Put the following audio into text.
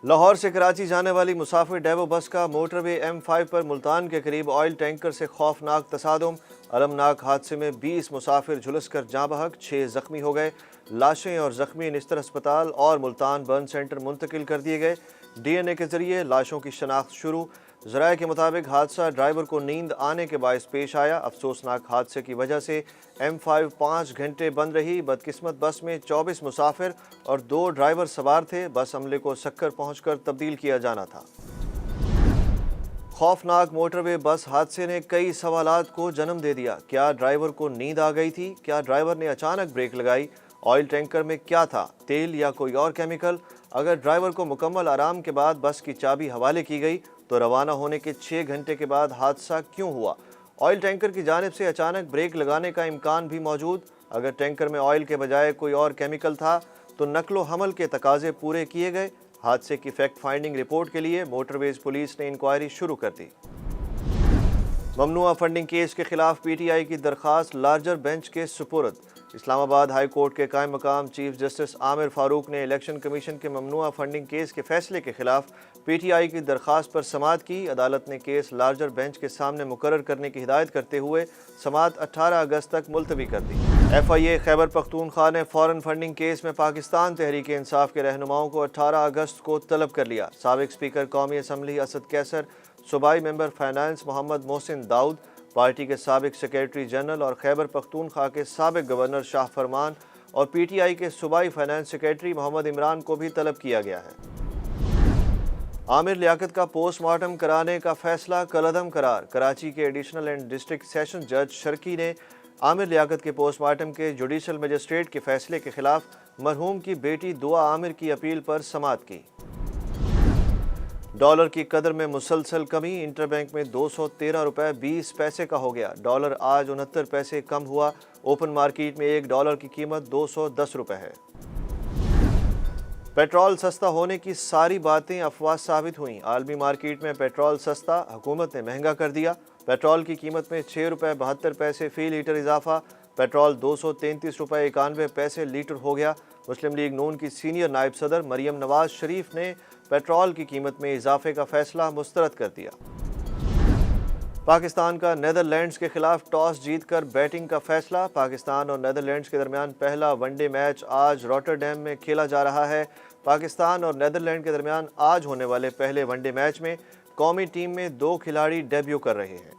لاہور سے کراچی جانے والی مسافر ڈیوو بس کا موٹر وے M5 پر ملتان کے قریب آئل ٹینکر سے خوفناک تصادم۔ المناک حادثے میں 20 مسافر جھلس کر جاں بحق، 6 زخمی ہو گئے۔ لاشیں اور زخمی نستر ہسپتال اور ملتان برن سینٹر منتقل کر دیے گئے۔ DNA کے ذریعے لاشوں کی شناخت شروع۔ ذرائع کے مطابق حادثہ ڈرائیور کو نیند آنے کے باعث پیش آیا۔ افسوسناک حادثے کی وجہ سے M5 5 گھنٹے بند رہی۔ بدقسمت بس میں 24 مسافر اور 2 ڈرائیور سوار تھے۔ بس عملے کو سکر پہنچ کر تبدیل کیا جانا تھا۔ خوفناک موٹر وے بس حادثے نے کئی سوالات کو جنم دے دیا۔ کیا ڈرائیور کو نیند آ گئی تھی؟ کیا ڈرائیور نے اچانک بریک لگائی؟ آئل ٹینکر میں کیا تھا؟ تیل یا کوئی اور کیمیکل؟ اگر ڈرائیور کو مکمل آرام کے بعد بس کی چابی حوالے کی گئی تو روانہ ہونے کے 6 گھنٹے کے بعد حادثہ کیوں ہوا؟ آئل ٹینکر کی جانب سے اچانک بریک لگانے کا امکان بھی موجود۔ اگر ٹینکر میں آئل کے بجائے کوئی اور کیمیکل تھا تو نقل و حمل کے تقاضے پورے کیے گئے۔ حادثے کی فیکٹ فائنڈنگ رپورٹ کے لیے موٹر ویز پولیس نے انکوائری شروع کر دی۔ ممنوعہ فنڈنگ کیس کے خلاف PTI کی درخواست لارجر بینچ کے سپرد۔ اسلام آباد ہائی کورٹ کے قائم مقام چیف جسٹس عامر فاروق نے الیکشن کمیشن کے ممنوعہ فنڈنگ کیس کے فیصلے کے خلاف PTI کی درخواست پر سماعت کی۔ عدالت نے کیس لارجر بینچ کے سامنے مقرر کرنے کی ہدایت کرتے ہوئے سماعت 18 اگست تک ملتوی کر دی۔ FIA خیبر پختونخوا نے فارن فنڈنگ کیس میں پاکستان تحریک انصاف کے رہنماؤں کو 18 اگست کو طلب کر لیا۔ سابق اسپیکر قومی اسمبلی اسد کیسر، صوبائی ممبر فائنانس محمد محسن داؤد، پارٹی کے سابق سیکریٹری جنرل اور خیبر پختونخوا کے سابق گورنر شاہ فرمان اور PTI کے صوبائی فائنانس سیکریٹری محمد عمران کو بھی طلب کیا گیا ہے۔ عامر لیاقت کا پوسٹ مارٹم کرانے کا فیصلہ کالعدم قرار۔ کراچی کے ایڈیشنل اینڈ ڈسٹرکٹ سیشن جج شرکی نے عامر لیاقت کے پوسٹ مارٹم کے جوڈیشل مجسٹریٹ کے فیصلے کے خلاف مرحوم کی بیٹی دعا عامر کی اپیل پر سماعت کی۔ ڈالر کی قدر میں مسلسل کمی۔ انٹر بینک میں 213 روپے 20 پیسے کا ہو گیا۔ ڈالر آج 69 پیسے کم ہوا۔ اوپن مارکیٹ میں ایک ڈالر کی قیمت 210 روپے ہے۔ پیٹرول سستا ہونے کی ساری باتیں افواہ ثابت ہوئیں۔ عالمی مارکیٹ میں پیٹرول سستا، حکومت نے مہنگا کر دیا۔ پیٹرول کی قیمت میں 6 روپے 72 پیسے فی لیٹر اضافہ۔ پیٹرول 233 روپے 91 پیسے لیٹر ہو گیا۔ مسلم لیگ نون کی سینئر نائب صدر مریم نواز شریف نے پیٹرول کی قیمت میں اضافے کا فیصلہ مسترد کر دیا۔ پاکستان کا نیدرلینڈز کے خلاف ٹاس جیت کر بیٹنگ کا فیصلہ۔ پاکستان اور نیدرلینڈز کے درمیان پہلا ون ڈے میچ آج روٹرڈیم میں کھیلا جا رہا ہے۔ پاکستان اور نیدرلینڈ کے درمیان آج ہونے والے پہلے ون ڈے میچ میں قومی ٹیم میں 2 کھلاڑی ڈیبیو کر رہے ہیں۔